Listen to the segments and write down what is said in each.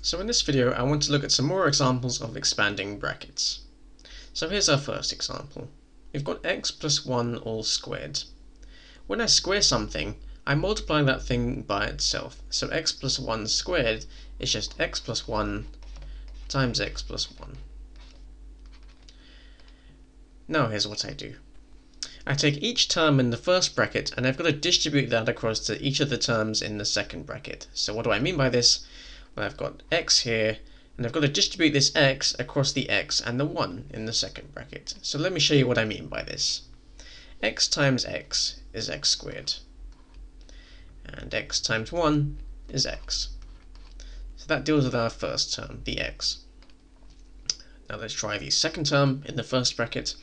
So in this video I want to look at some more examples of expanding brackets. So here's our first example. We've got x plus 1 all squared. When I square something, I multiply that thing by itself. So x plus 1 squared is just x plus 1 times x plus 1. Now here's what I do. I take each term in the first bracket and I've got to distribute that across to each of the terms in the second bracket. So what do I mean by this? Well, I've got x here, and I've got to distribute this x across the x and the 1 in the second bracket. So let me show you what I mean by this. X times x is x squared, and x times 1 is x. So that deals with our first term, the x. Now let's try the second term in the first bracket.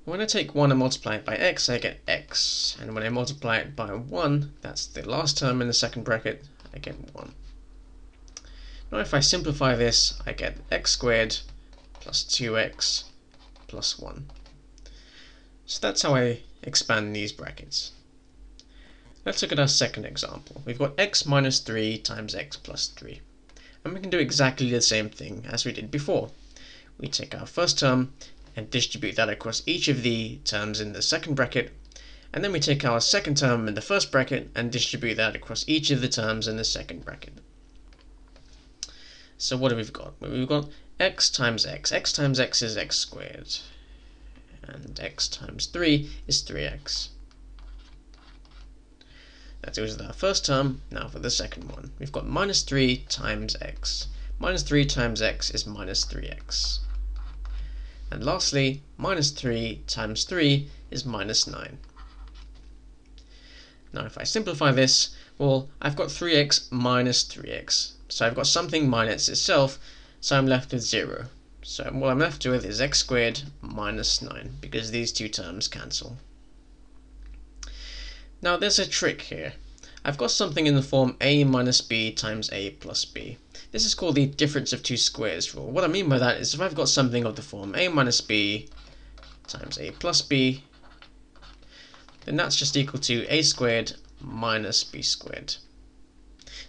When I take 1 and multiply it by x, I get x, and when I multiply it by 1, that's the last term in the second bracket, I get 1. Now if I simplify this, I get x squared plus 2x plus 1. So that's how I expand these brackets. Let's look at our second example. We've got x minus 3 times x plus 3. And we can do exactly the same thing as we did before. We take our first term and distribute that across each of the terms in the second bracket, and then we take our second term in the first bracket and distribute that across each of the terms in the second bracket. So what have we got? We've got x times x. X times x is x squared, and x times 3 is 3x. That goes with our first term. Now for the second one. We've got minus 3 times x. Minus 3 times x is minus 3x. And lastly, minus 3 times 3 is minus 9. Now if I simplify this, well, I've got 3x minus 3x. So I've got something minus itself, so I'm left with 0. So what I'm left with is x squared minus 9, because these two terms cancel. Now there's a trick here. I've got something in the form a minus b times a plus b. This is called the difference of two squares rule. What I mean by that is if I've got something of the form a minus b times a plus b, then that's just equal to a squared minus b squared.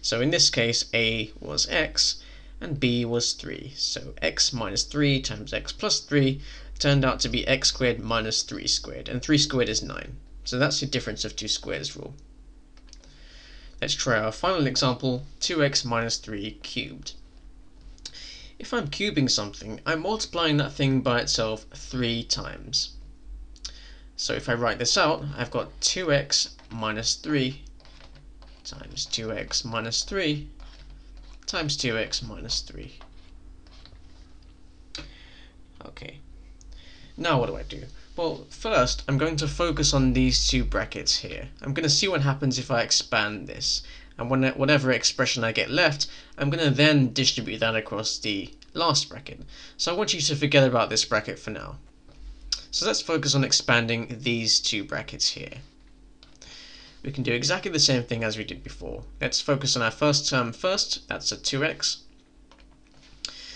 So in this case, a was x and b was 3. So x minus 3 times x plus 3 turned out to be x squared minus 3 squared, and 3 squared is 9. So that's the difference of two squares rule. Let's try our final example, 2x minus 3 cubed. If I'm cubing something, I'm multiplying that thing by itself 3 times. So if I write this out, I've got 2x minus 3 times 2x minus 3 times 2x minus 3. Okay, now what do I do? Well, first I'm going to focus on these two brackets here. I'm going to see what happens if I expand this, and whatever expression I get left, I'm going to then distribute that across the last bracket. So I want you to forget about this bracket for now. So let's focus on expanding these two brackets here. We can do exactly the same thing as we did before. Let's focus on our first term first. That's a 2x.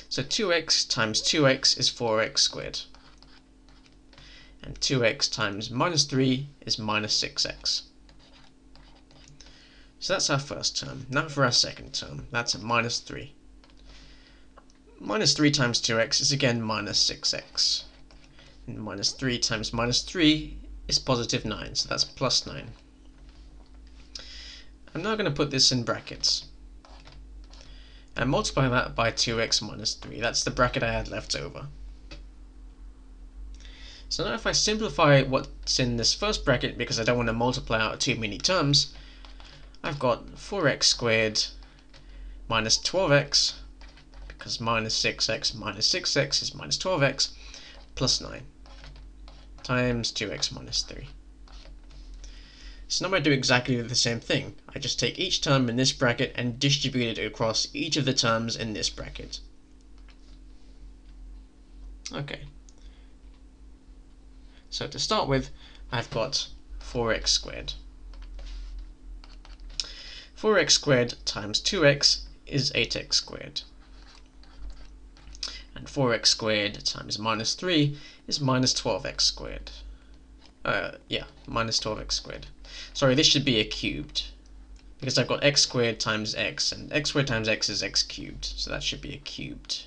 So 2x times 2x is 4x squared. And 2x times minus 3 is minus 6x. So that's our first term. Now for our second term. That's a minus 3. Minus 3 times 2x is again minus 6x. And minus 3 times minus 3 is positive 9. So that's plus 9. I'm now going to put this in brackets and multiply that by 2x minus 3. That's the bracket I had left over. So now if I simplify what's in this first bracket, because I don't want to multiply out too many terms, I've got 4x squared minus 12x, because minus 6x minus 6x is minus 12x, plus 9 times 2x minus 3. So now I do exactly the same thing. I just take each term in this bracket and distribute it across each of the terms in this bracket. Okay. So to start with, I've got 4x squared. 4x squared times 2x is 8x squared. And 4x squared times minus 3 is minus 12x squared. Minus 12x squared. Sorry, this should be a cubed. because I've got x squared times x, and x squared times x is x cubed, so that should be a cubed.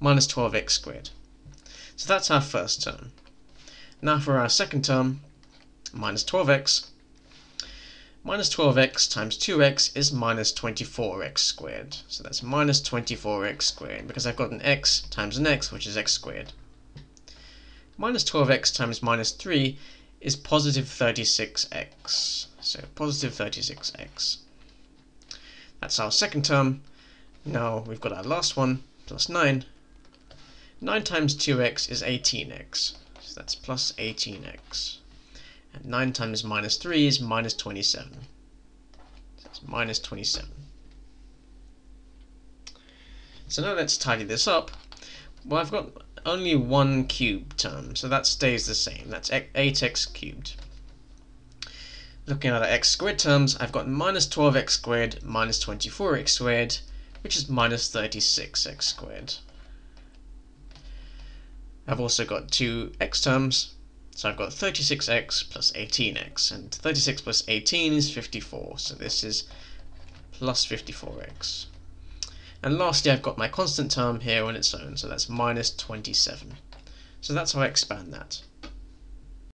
Minus 12x squared. So that's our first term. Now for our second term, minus 12x. Minus 12x times 2x is minus 24x squared. So that's minus 24x squared, because I've got an x times an x, which is x squared. Minus 12x times minus 3 is positive 36x. So positive 36x. That's our second term. Now we've got our last one, plus 9. 9 times 2x is 18x. So that's plus 18x. And 9 times minus 3 is minus 27. So that's minus 27. So now let's tidy this up. Well, I've got only one cube term, so that stays the same. That's 8x cubed. Looking at our x squared terms, I've got minus 12x squared minus 24x squared, which is minus 36x squared. I've also got two x terms, so I've got 36x plus 18x, and 36 plus 18 is 54, so this is plus 54x. And lastly, I've got my constant term here on its own, so that's minus 27. So that's how I expand that.